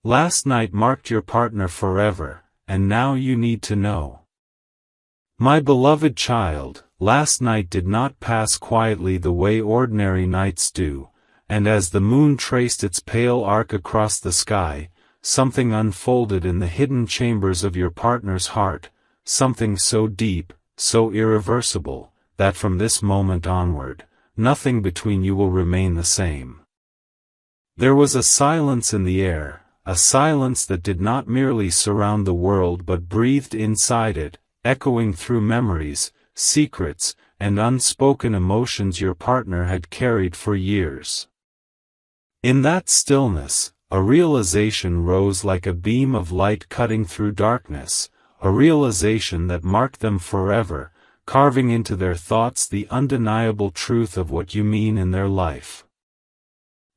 Last night marked your partner forever, and now you need to know. My beloved child, last night did not pass quietly the way ordinary nights do, and as the moon traced its pale arc across the sky, something unfolded in the hidden chambers of your partner's heart, something so deep, so irreversible, that from this moment onward, nothing between you will remain the same. There was a silence in the air, a silence that did not merely surround the world but breathed inside it, echoing through memories, secrets, and unspoken emotions your partner had carried for years. In that stillness, a realization rose like a beam of light cutting through darkness, a realization that marked them forever, carving into their thoughts the undeniable truth of what you mean in their life.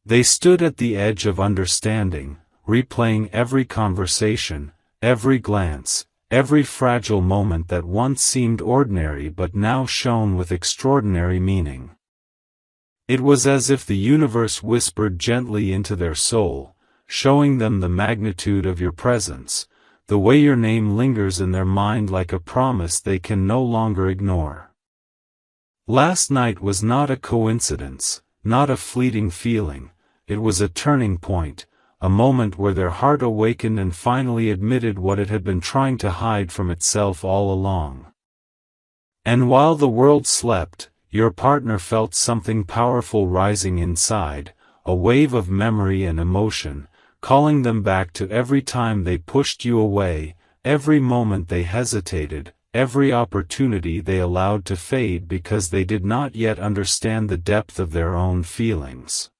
They stood at the edge of understanding, replaying every conversation, every glance, every fragile moment that once seemed ordinary but now shone with extraordinary meaning. It was as if the universe whispered gently into their soul, showing them the magnitude of your presence, the way your name lingers in their mind like a promise they can no longer ignore. Last night was not a coincidence, not a fleeting feeling, it was a turning point, a moment where their heart awakened and finally admitted what it had been trying to hide from itself all along. And while the world slept, your partner felt something powerful rising inside, a wave of memory and emotion, calling them back to every time they pushed you away, every moment they hesitated, every opportunity they allowed to fade because they did not yet understand the depth of their own feelings.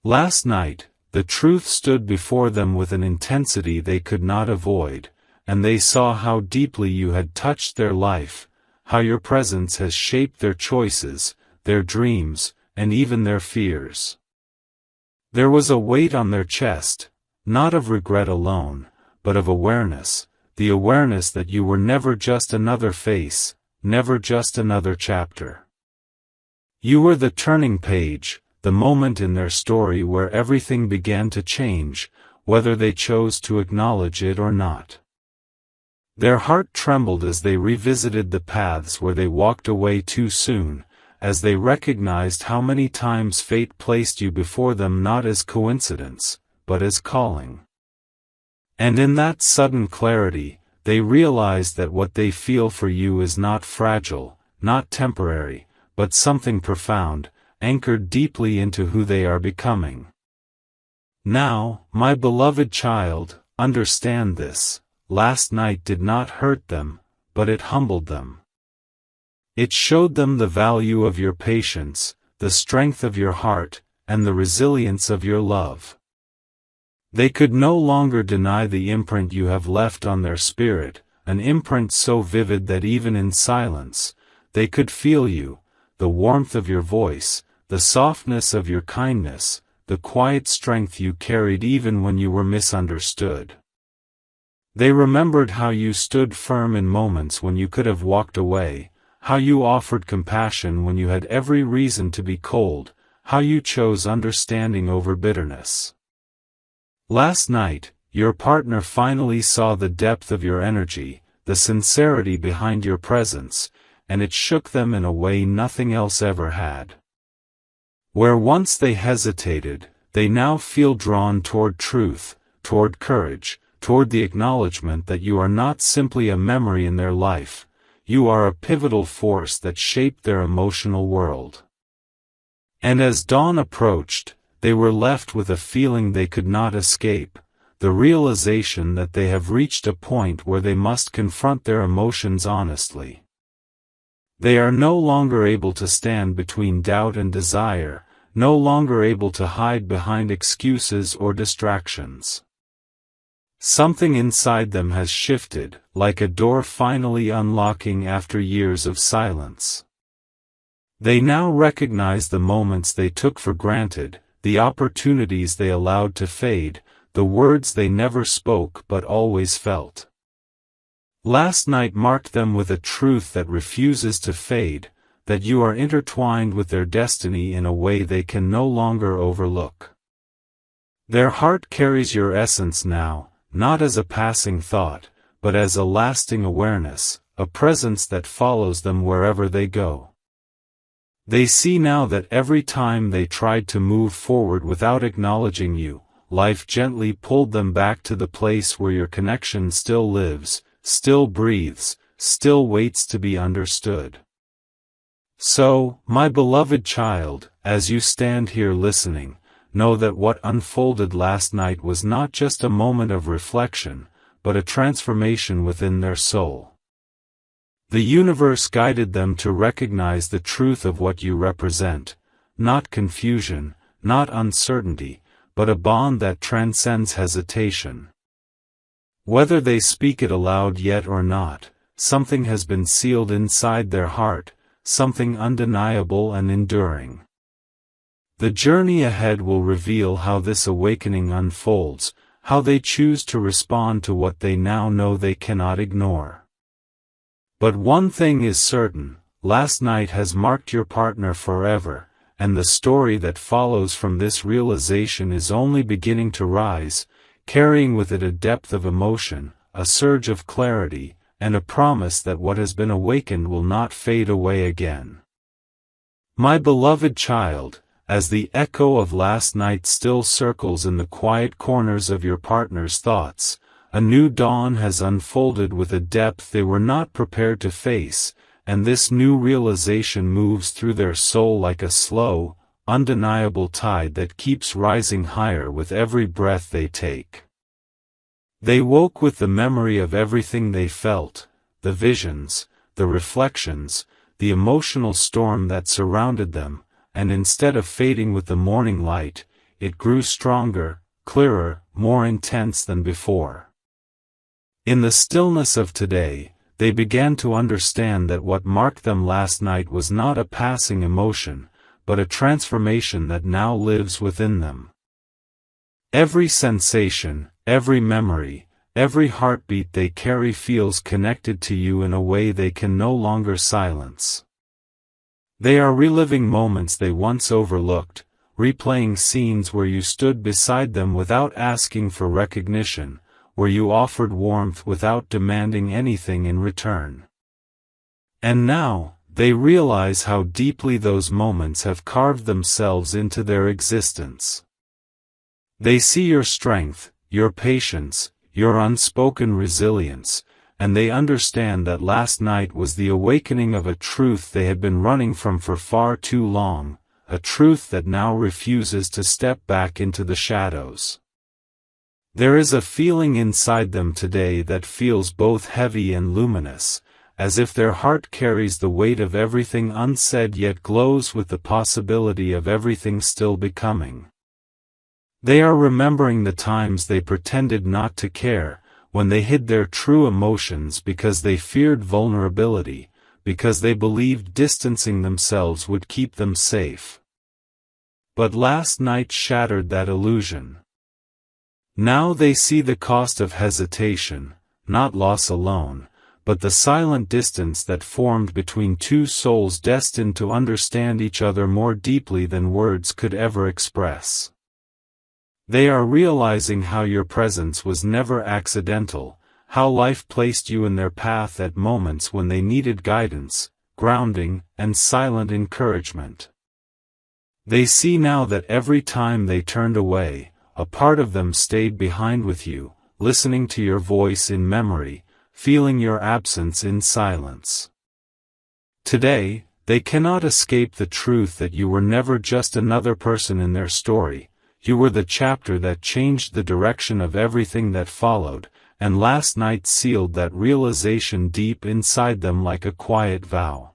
Last night, the truth stood before them with an intensity they could not avoid, and they saw how deeply you had touched their life, how your presence has shaped their choices, their dreams, and even their fears. There was a weight on their chest, not of regret alone, but of awareness, the awareness that you were never just another face, never just another chapter. You were the turning page, the moment in their story where everything began to change, whether they chose to acknowledge it or not. Their heart trembled as they revisited the paths where they walked away too soon, as they recognized how many times fate placed you before them not as coincidence, but as calling. And in that sudden clarity, they realized that what they feel for you is not fragile, not temporary, but something profound, anchored deeply into who they are becoming. Now, my beloved child, understand this. Last night did not hurt them, but it humbled them. It showed them the value of your patience, the strength of your heart, and the resilience of your love. They could no longer deny the imprint you have left on their spirit, an imprint so vivid that even in silence, they could feel you, the warmth of your voice, the softness of your kindness, the quiet strength you carried even when you were misunderstood. They remembered how you stood firm in moments when you could have walked away, how you offered compassion when you had every reason to be cold, how you chose understanding over bitterness. Last night, your partner finally saw the depth of your energy, the sincerity behind your presence, and it shook them in a way nothing else ever had. Where once they hesitated, they now feel drawn toward truth, toward courage, toward the acknowledgement that you are not simply a memory in their life, you are a pivotal force that shaped their emotional world. And as dawn approached, they were left with a feeling they could not escape, the realization that they have reached a point where they must confront their emotions honestly. They are no longer able to stand between doubt and desire, no longer able to hide behind excuses or distractions. Something inside them has shifted, like a door finally unlocking after years of silence. They now recognize the moments they took for granted, the opportunities they allowed to fade, the words they never spoke but always felt. Last night marked them with a truth that refuses to fade, that you are intertwined with their destiny in a way they can no longer overlook. Their heart carries your essence now, not as a passing thought, but as a lasting awareness, a presence that follows them wherever they go. They see now that every time they tried to move forward without acknowledging you, life gently pulled them back to the place where your connection still lives, still breathes, still waits to be understood. So, my beloved child, as you stand here listening, know that what unfolded last night was not just a moment of reflection, but a transformation within their soul. The universe guided them to recognize the truth of what you represent, not confusion, not uncertainty, but a bond that transcends hesitation. Whether they speak it aloud yet or not, something has been sealed inside their heart, something undeniable and enduring. The journey ahead will reveal how this awakening unfolds, how they choose to respond to what they now know they cannot ignore. But one thing is certain, last night has marked your partner forever, and the story that follows from this realization is only beginning to rise, carrying with it a depth of emotion, a surge of clarity, and a promise that what has been awakened will not fade away again. My beloved child, as the echo of last night still circles in the quiet corners of your partner's thoughts, a new dawn has unfolded with a depth they were not prepared to face, and this new realization moves through their soul like a slow, undeniable tide that keeps rising higher with every breath they take. They woke with the memory of everything they felt, the visions, the reflections, the emotional storm that surrounded them, and instead of fading with the morning light, it grew stronger, clearer, more intense than before. In the stillness of today, they began to understand that what marked them last night was not a passing emotion, but a transformation that now lives within them. Every sensation, every memory, every heartbeat they carry feels connected to you in a way they can no longer silence. They are reliving moments they once overlooked, replaying scenes where you stood beside them without asking for recognition, where you offered warmth without demanding anything in return. And now, they realize how deeply those moments have carved themselves into their existence. They see your strength, your patience, your unspoken resilience, and they understand that last night was the awakening of a truth they had been running from for far too long, a truth that now refuses to step back into the shadows. There is a feeling inside them today that feels both heavy and luminous, as if their heart carries the weight of everything unsaid yet glows with the possibility of everything still becoming. They are remembering the times they pretended not to care, when they hid their true emotions because they feared vulnerability, because they believed distancing themselves would keep them safe. But last night shattered that illusion. Now they see the cost of hesitation, not loss alone, but the silent distance that formed between two souls destined to understand each other more deeply than words could ever express. They are realizing how your presence was never accidental, how life placed you in their path at moments when they needed guidance, grounding, and silent encouragement. They see now that every time they turned away, a part of them stayed behind with you, listening to your voice in memory, feeling your absence in silence. Today, they cannot escape the truth that you were never just another person in their story. You were the chapter that changed the direction of everything that followed, and last night sealed that realization deep inside them like a quiet vow.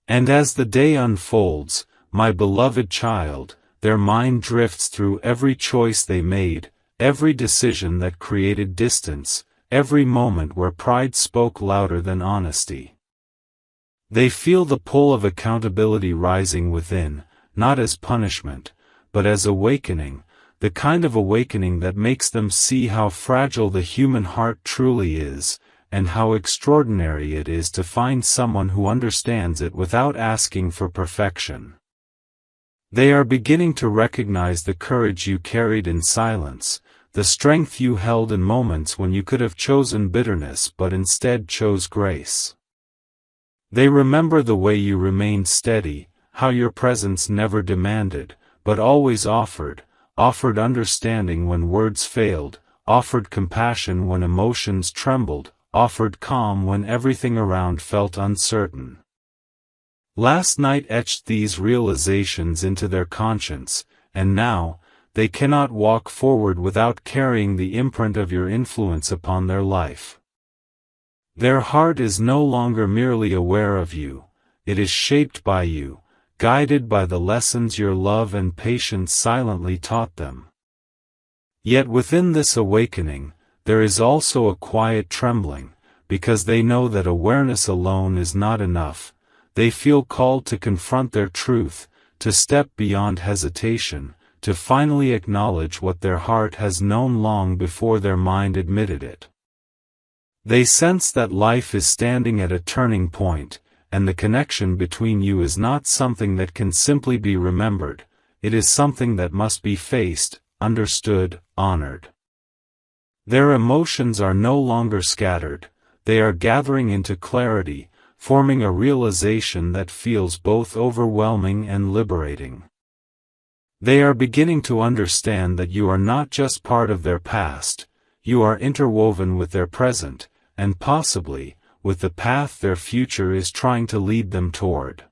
And as the day unfolds, my beloved child, their mind drifts through every choice they made, every decision that created distance, every moment where pride spoke louder than honesty. They feel the pull of accountability rising within, not as punishment, but as awakening, the kind of awakening that makes them see how fragile the human heart truly is, and how extraordinary it is to find someone who understands it without asking for perfection. They are beginning to recognize the courage you carried in silence, the strength you held in moments when you could have chosen bitterness but instead chose grace. They remember the way you remained steady, how your presence never demanded, but always offered understanding when words failed, offered compassion when emotions trembled, offered calm when everything around felt uncertain. Last night etched these realizations into their conscience, and now, they cannot walk forward without carrying the imprint of your influence upon their life. Their heart is no longer merely aware of you, it is shaped by you, guided by the lessons your love and patience silently taught them. Yet within this awakening, there is also a quiet trembling, because they know that awareness alone is not enough. They feel called to confront their truth, to step beyond hesitation, to finally acknowledge what their heart has known long before their mind admitted it. They sense that life is standing at a turning point, and the connection between you is not something that can simply be remembered, it is something that must be faced, understood, honored. Their emotions are no longer scattered, they are gathering into clarity, forming a realization that feels both overwhelming and liberating. They are beginning to understand that you are not just part of their past, you are interwoven with their present, and possibly, with the path their future is trying to lead them toward.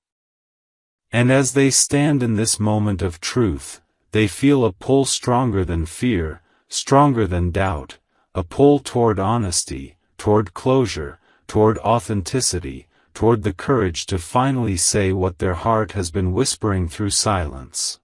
And as they stand in this moment of truth, they feel a pull stronger than fear, stronger than doubt, a pull toward honesty, toward closure, toward authenticity, toward the courage to finally say what their heart has been whispering through silence.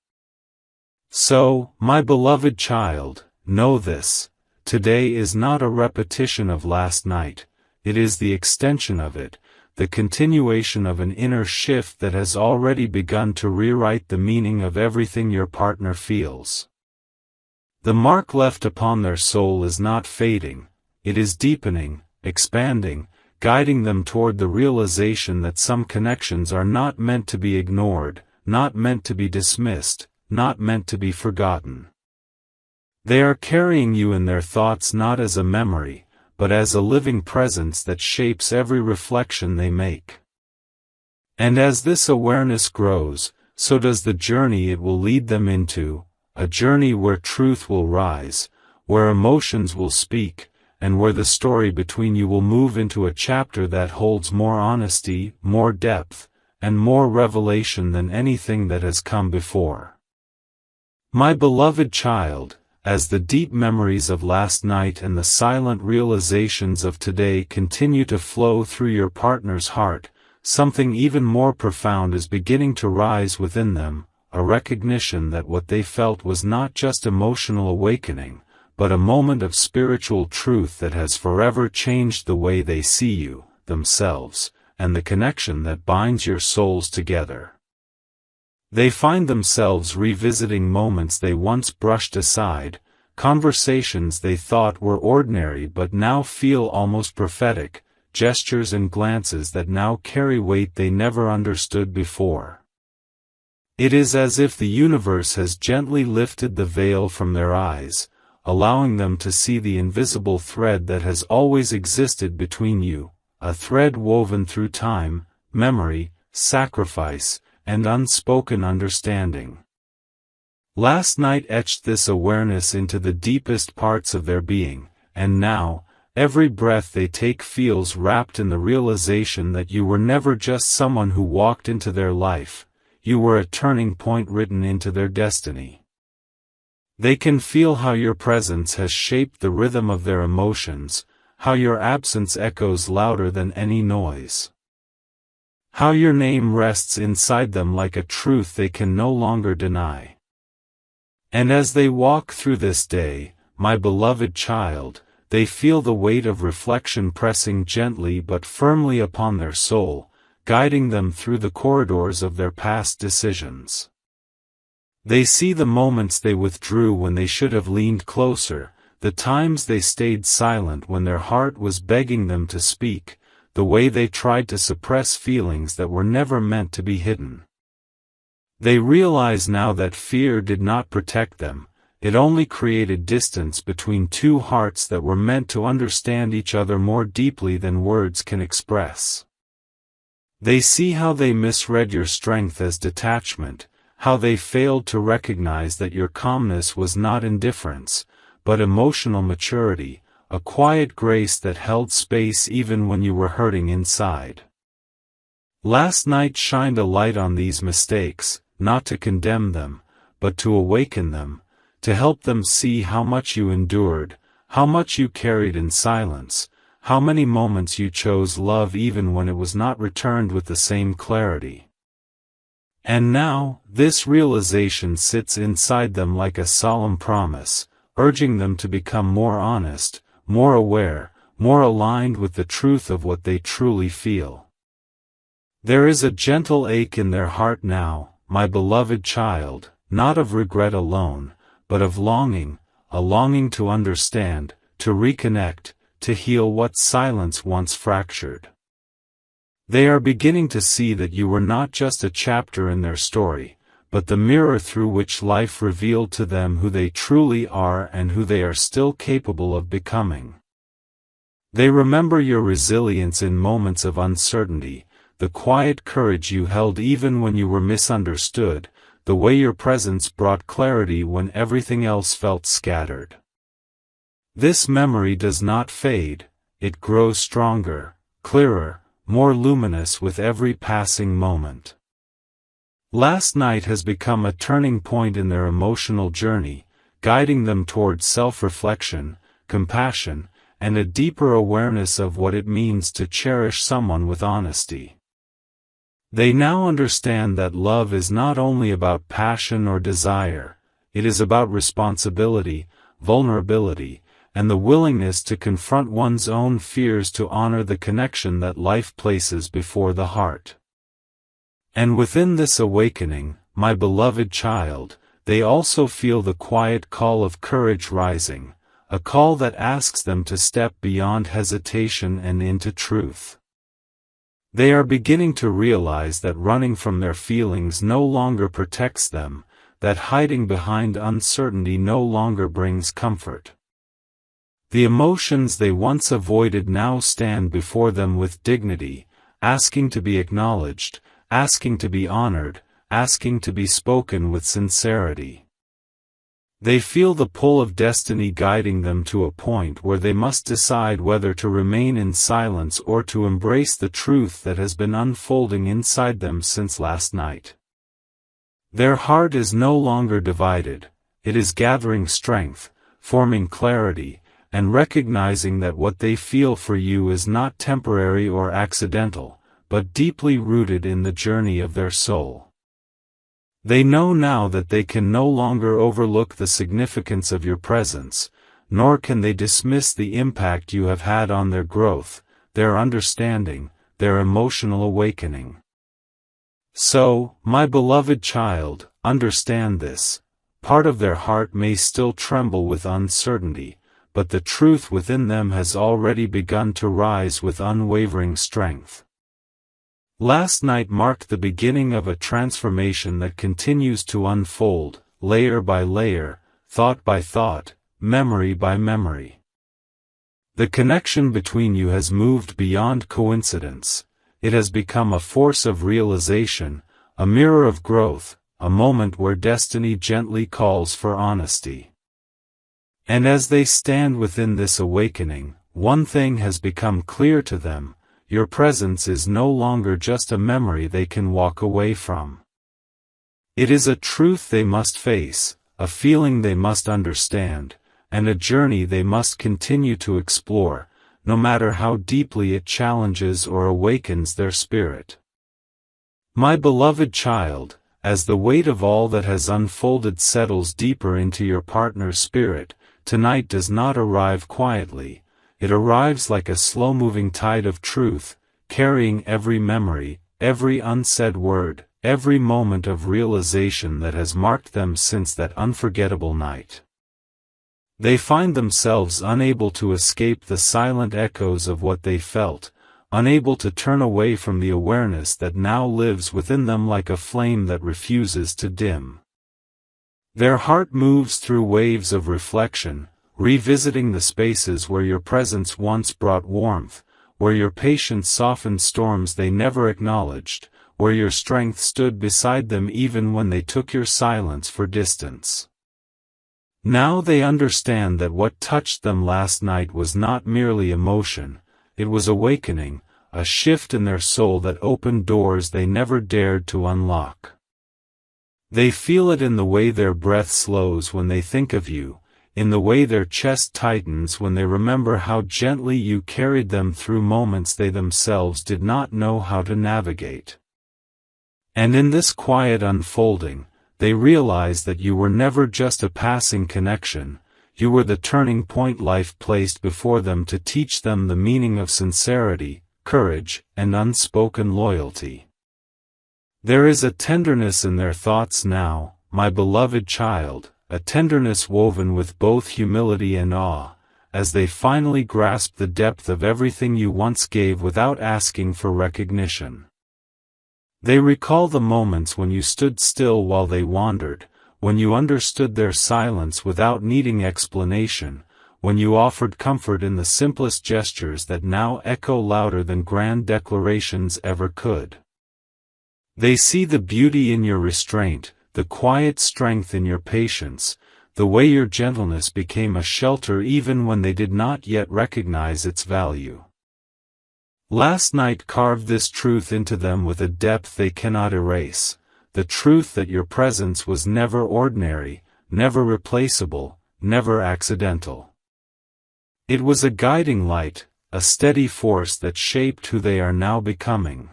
So, my beloved child, know this, today is not a repetition of last night, it is the extension of it, the continuation of an inner shift that has already begun to rewrite the meaning of everything your partner feels. The mark left upon their soul is not fading, it is deepening, expanding, guiding them toward the realization that some connections are not meant to be ignored, not meant to be dismissed, not meant to be forgotten. They are carrying you in their thoughts not as a memory, but as a living presence that shapes every reflection they make. And as this awareness grows, so does the journey it will lead them into, a journey where truth will rise, where emotions will speak, and where the story between you will move into a chapter that holds more honesty, more depth, and more revelation than anything that has come before. My beloved child, as the deep memories of last night and the silent realizations of today continue to flow through your partner's heart, something even more profound is beginning to rise within them, a recognition that what they felt was not just emotional awakening, but a moment of spiritual truth that has forever changed the way they see you, themselves, and the connection that binds your souls together. They find themselves revisiting moments they once brushed aside, conversations they thought were ordinary but now feel almost prophetic, gestures and glances that now carry weight they never understood before. It is as if the universe has gently lifted the veil from their eyes, allowing them to see the invisible thread that has always existed between you, a thread woven through time, memory, sacrifice, and unspoken understanding. Last night etched this awareness into the deepest parts of their being, and now, every breath they take feels wrapped in the realization that you were never just someone who walked into their life, you were a turning point written into their destiny. They can feel how your presence has shaped the rhythm of their emotions, how your absence echoes louder than any noise. How your name rests inside them like a truth they can no longer deny. And as they walk through this day, my beloved child, they feel the weight of reflection pressing gently but firmly upon their soul, guiding them through the corridors of their past decisions. They see the moments they withdrew when they should have leaned closer, the times they stayed silent when their heart was begging them to speak, the way they tried to suppress feelings that were never meant to be hidden. They realize now that fear did not protect them, it only created distance between two hearts that were meant to understand each other more deeply than words can express. They see how they misread your strength as detachment, how they failed to recognize that your calmness was not indifference, but emotional maturity, a quiet grace that held space even when you were hurting inside. Last night shined a light on these mistakes, not to condemn them, but to awaken them, to help them see how much you endured, how much you carried in silence, how many moments you chose love even when it was not returned with the same clarity. And now, this realization sits inside them like a solemn promise, urging them to become more honest, more aware, more aligned with the truth of what they truly feel. There is a gentle ache in their heart now, my beloved child, not of regret alone, but of longing, a longing to understand, to reconnect, to heal what silence once fractured. They are beginning to see that you were not just a chapter in their story, but the mirror through which life revealed to them who they truly are and who they are still capable of becoming. They remember your resilience in moments of uncertainty, the quiet courage you held even when you were misunderstood, the way your presence brought clarity when everything else felt scattered. This memory does not fade, it grows stronger, clearer, more luminous with every passing moment. Last night has become a turning point in their emotional journey, guiding them towards self-reflection, compassion, and a deeper awareness of what it means to cherish someone with honesty. They now understand that love is not only about passion or desire, it is about responsibility, vulnerability, and the willingness to confront one's own fears to honor the connection that life places before the heart. And within this awakening, my beloved child, they also feel the quiet call of courage rising, a call that asks them to step beyond hesitation and into truth. They are beginning to realize that running from their feelings no longer protects them, that hiding behind uncertainty no longer brings comfort. The emotions they once avoided now stand before them with dignity, asking to be acknowledged, asking to be honored, asking to be spoken with sincerity. They feel the pull of destiny guiding them to a point where they must decide whether to remain in silence or to embrace the truth that has been unfolding inside them since last night. Their heart is no longer divided, it is gathering strength, forming clarity, and recognizing that what they feel for you is not temporary or accidental, but deeply rooted in the journey of their soul. They know now that they can no longer overlook the significance of your presence, nor can they dismiss the impact you have had on their growth, their understanding, their emotional awakening. So, my beloved child, understand this. Part of their heart may still tremble with uncertainty, but the truth within them has already begun to rise with unwavering strength. Last night marked the beginning of a transformation that continues to unfold, layer by layer, thought by thought, memory by memory. The connection between you has moved beyond coincidence, it has become a force of realization, a mirror of growth, a moment where destiny gently calls for honesty. And as they stand within this awakening, one thing has become clear to them: your presence is no longer just a memory they can walk away from. It is a truth they must face, a feeling they must understand, and a journey they must continue to explore, no matter how deeply it challenges or awakens their spirit. My beloved child, as the weight of all that has unfolded settles deeper into your partner's spirit, tonight does not arrive quietly. It arrives like a slow-moving tide of truth, carrying every memory, every unsaid word, every moment of realization that has marked them since that unforgettable night. They find themselves unable to escape the silent echoes of what they felt, unable to turn away from the awareness that now lives within them like a flame that refuses to dim. Their heart moves through waves of reflection, revisiting the spaces where your presence once brought warmth, where your patience softened storms they never acknowledged, where your strength stood beside them even when they took your silence for distance. Now they understand that what touched them last night was not merely emotion, it was awakening, a shift in their soul that opened doors they never dared to unlock. They feel it in the way their breath slows when they think of you, in the way their chest tightens when they remember how gently you carried them through moments they themselves did not know how to navigate. And in this quiet unfolding, they realize that you were never just a passing connection, you were the turning point life placed before them to teach them the meaning of sincerity, courage, and unspoken loyalty. There is a tenderness in their thoughts now, my beloved child, a tenderness woven with both humility and awe, as they finally grasp the depth of everything you once gave without asking for recognition. They recall the moments when you stood still while they wandered, when you understood their silence without needing explanation, when you offered comfort in the simplest gestures that now echo louder than grand declarations ever could. They see the beauty in your restraint, the quiet strength in your patience, the way your gentleness became a shelter even when they did not yet recognize its value. Last night carved this truth into them with a depth they cannot erase, the truth that your presence was never ordinary, never replaceable, never accidental. It was a guiding light, a steady force that shaped who they are now becoming.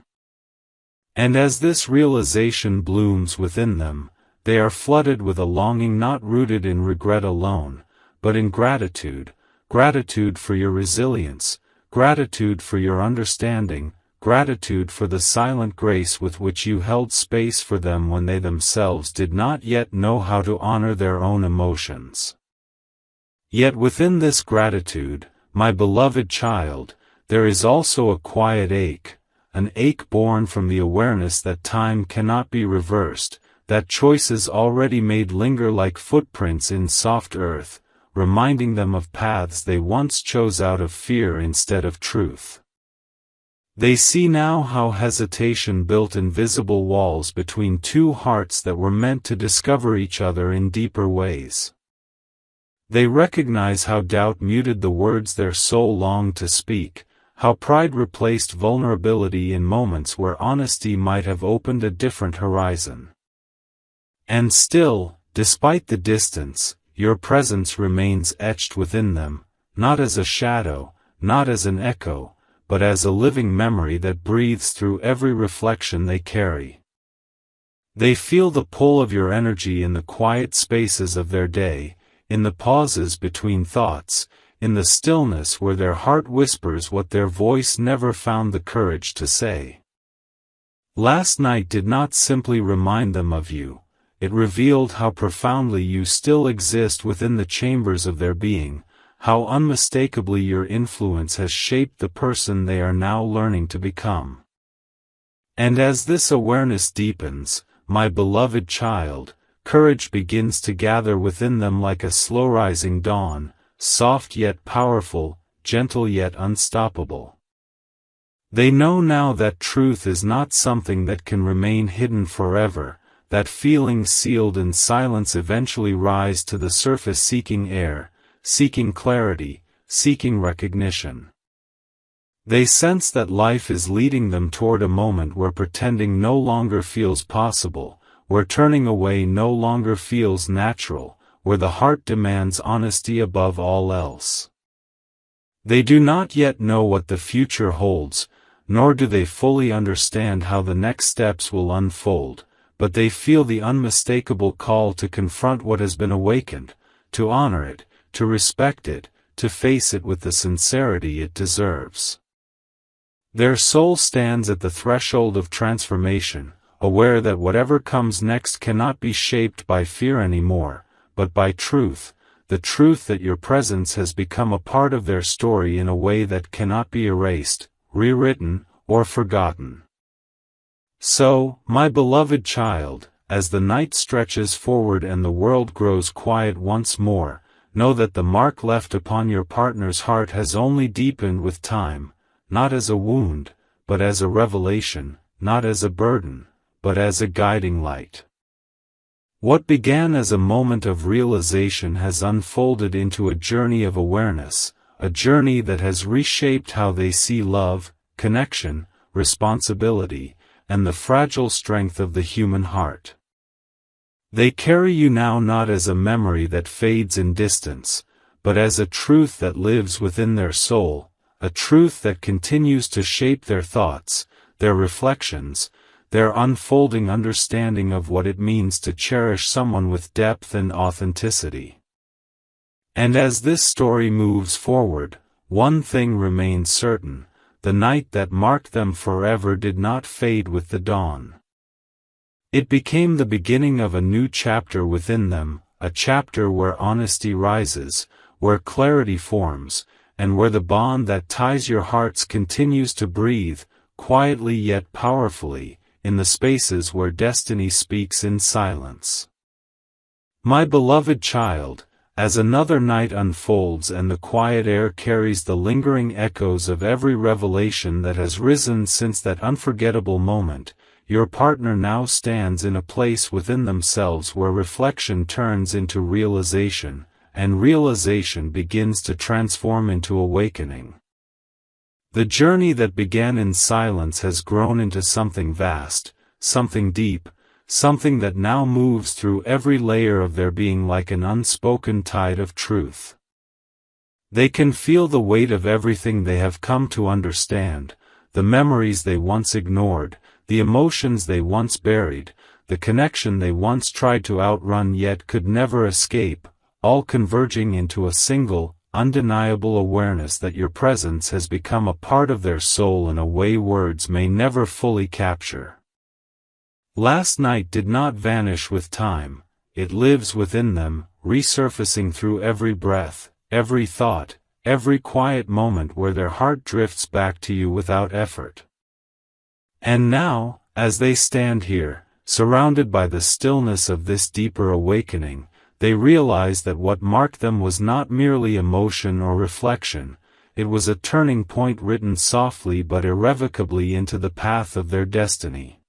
And as this realization blooms within them, they are flooded with a longing not rooted in regret alone, but in gratitude, gratitude for your resilience, gratitude for your understanding, gratitude for the silent grace with which you held space for them when they themselves did not yet know how to honor their own emotions. Yet within this gratitude, my beloved child, there is also a quiet ache, an ache born from the awareness that time cannot be reversed, that choices already made linger like footprints in soft earth, reminding them of paths they once chose out of fear instead of truth. They see now how hesitation built invisible walls between two hearts that were meant to discover each other in deeper ways. They recognize how doubt muted the words their soul longed to speak, how pride replaced vulnerability in moments where honesty might have opened a different horizon. And still, despite the distance, your presence remains etched within them, not as a shadow, not as an echo, but as a living memory that breathes through every reflection they carry. They feel the pull of your energy in the quiet spaces of their day, in the pauses between thoughts, in the stillness where their heart whispers what their voice never found the courage to say. Last night did not simply remind them of you, it revealed how profoundly you still exist within the chambers of their being, how unmistakably your influence has shaped the person they are now learning to become. And as this awareness deepens, my beloved child, courage begins to gather within them like a slow-rising dawn, soft yet powerful, gentle yet unstoppable. They know now that truth is not something that can remain hidden forever, that feelings sealed in silence eventually rise to the surface seeking air, seeking clarity, seeking recognition. They sense that life is leading them toward a moment where pretending no longer feels possible, where turning away no longer feels natural, where the heart demands honesty above all else. They do not yet know what the future holds, nor do they fully understand how the next steps will unfold, but they feel the unmistakable call to confront what has been awakened, to honor it, to respect it, to face it with the sincerity it deserves. Their soul stands at the threshold of transformation, aware that whatever comes next cannot be shaped by fear anymore, but by truth, the truth that your presence has become a part of their story in a way that cannot be erased, rewritten, or forgotten. So, my beloved child, as the night stretches forward and the world grows quiet once more, know that the mark left upon your partner's heart has only deepened with time, not as a wound, but as a revelation, not as a burden, but as a guiding light. What began as a moment of realization has unfolded into a journey of awareness, a journey that has reshaped how they see love, connection, responsibility, and the fragile strength of the human heart. They carry you now not as a memory that fades in distance, but as a truth that lives within their soul, a truth that continues to shape their thoughts, their reflections, their unfolding understanding of what it means to cherish someone with depth and authenticity. And as this story moves forward, one thing remains certain: the night that marked them forever did not fade with the dawn. It became the beginning of a new chapter within them, a chapter where honesty rises, where clarity forms, and where the bond that ties your hearts continues to breathe, quietly yet powerfully, in the spaces where destiny speaks in silence. My beloved child, as another night unfolds and the quiet air carries the lingering echoes of every revelation that has risen since that unforgettable moment, your partner now stands in a place within themselves where reflection turns into realization, and realization begins to transform into awakening. The journey that began in silence has grown into something vast, something deep, something that now moves through every layer of their being like an unspoken tide of truth. They can feel the weight of everything they have come to understand, the memories they once ignored, the emotions they once buried, the connection they once tried to outrun yet could never escape, all converging into a single, undeniable awareness that your presence has become a part of their soul in a way words may never fully capture. Last night did not vanish with time, it lives within them, resurfacing through every breath, every thought, every quiet moment where their heart drifts back to you without effort. And now, as they stand here, surrounded by the stillness of this deeper awakening, they realize that what marked them was not merely emotion or reflection, it was a turning point written softly but irrevocably into the path of their destiny.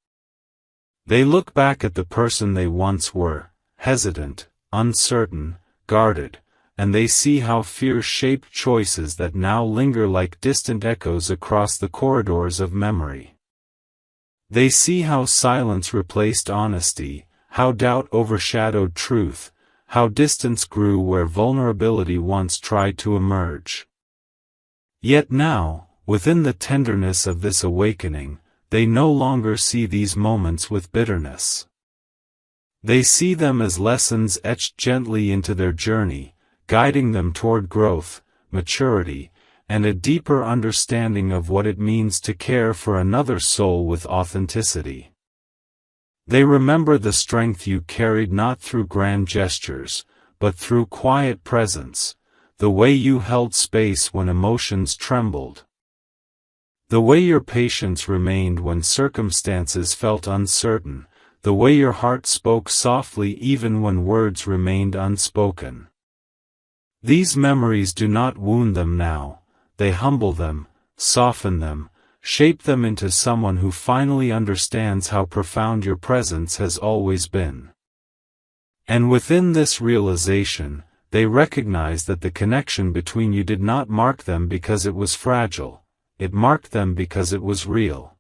They look back at the person they once were, hesitant, uncertain, guarded, and they see how fear shaped choices that now linger like distant echoes across the corridors of memory. They see how silence replaced honesty, how doubt overshadowed truth, how distance grew where vulnerability once tried to emerge. Yet now, within the tenderness of this awakening, they no longer see these moments with bitterness. They see them as lessons etched gently into their journey, guiding them toward growth, maturity, and a deeper understanding of what it means to care for another soul with authenticity. They remember the strength you carried not through grand gestures, but through quiet presence, the way you held space when emotions trembled, the way your patience remained when circumstances felt uncertain, the way your heart spoke softly even when words remained unspoken. These memories do not wound them now, they humble them, soften them, shape them into someone who finally understands how profound your presence has always been. And within this realization, they recognize that the connection between you did not mark them because it was fragile, it marked them because it was real.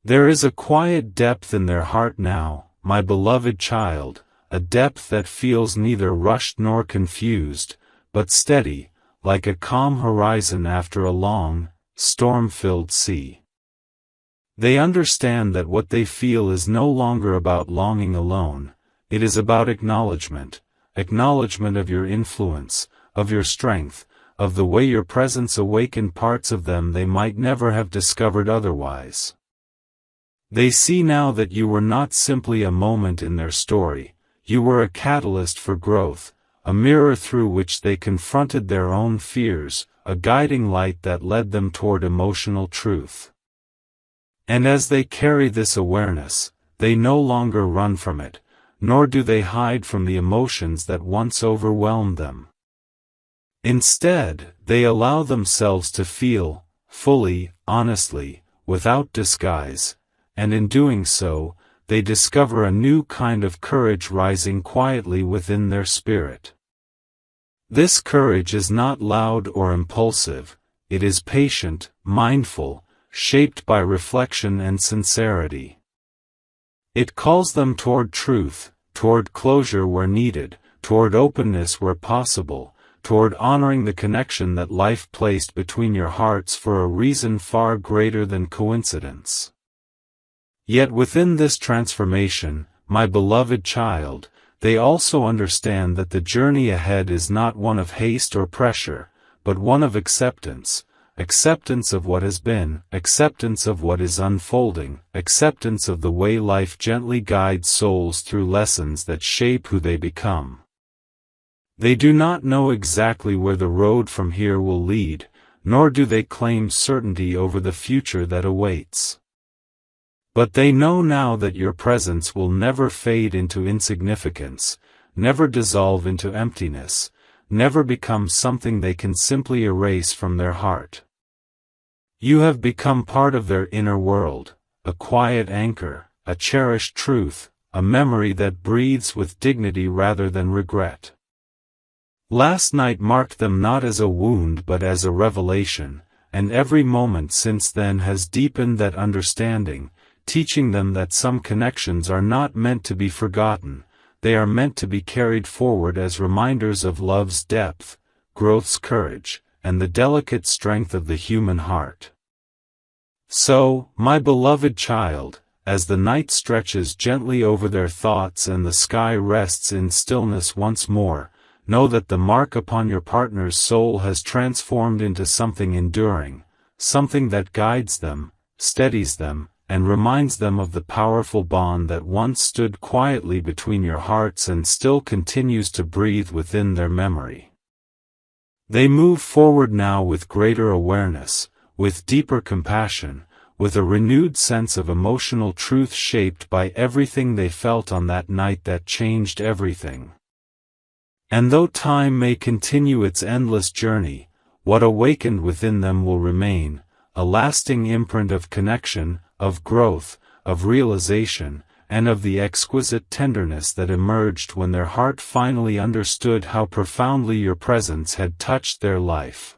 There is a quiet depth in their heart now, my beloved child, a depth that feels neither rushed nor confused, but steady, like a calm horizon after a long, storm-filled sea. They understand that what they feel is no longer about longing alone, it is about acknowledgement of your influence, of your strength, of the way your presence awakened parts of them they might never have discovered otherwise. They see now that you were not simply a moment in their story, you were a catalyst for growth, a mirror through which they confronted their own fears, a guiding light that led them toward emotional truth. And as they carry this awareness, they no longer run from it, nor do they hide from the emotions that once overwhelmed them. Instead, they allow themselves to feel, fully, honestly, without disguise, and in doing so, they discover a new kind of courage rising quietly within their spirit. This courage is not loud or impulsive, it is patient, mindful, shaped by reflection and sincerity. It calls them toward truth, toward closure where needed, toward openness where possible, toward honoring the connection that life placed between your hearts for a reason far greater than coincidence. Yet within this transformation, my beloved child, they also understand that the journey ahead is not one of haste or pressure, but one of acceptance, acceptance of what has been, acceptance of what is unfolding, acceptance of the way life gently guides souls through lessons that shape who they become. They do not know exactly where the road from here will lead, nor do they claim certainty over the future that awaits. But they know now that your presence will never fade into insignificance, never dissolve into emptiness, never become something they can simply erase from their heart. You have become part of their inner world, a quiet anchor, a cherished truth, a memory that breathes with dignity rather than regret. Last night marked them not as a wound but as a revelation, and every moment since then has deepened that understanding, teaching them that some connections are not meant to be forgotten, they are meant to be carried forward as reminders of love's depth, growth's courage, and the delicate strength of the human heart. So, my beloved child, as the night stretches gently over their thoughts and the sky rests in stillness once more, know that the mark upon your partner's soul has transformed into something enduring, something that guides them, steadies them, and reminds them of the powerful bond that once stood quietly between your hearts and still continues to breathe within their memory. They move forward now with greater awareness, with deeper compassion, with a renewed sense of emotional truth shaped by everything they felt on that night that changed everything. And though time may continue its endless journey, what awakened within them will remain, a lasting imprint of connection, of growth, of realization, and of the exquisite tenderness that emerged when their heart finally understood how profoundly your presence had touched their life.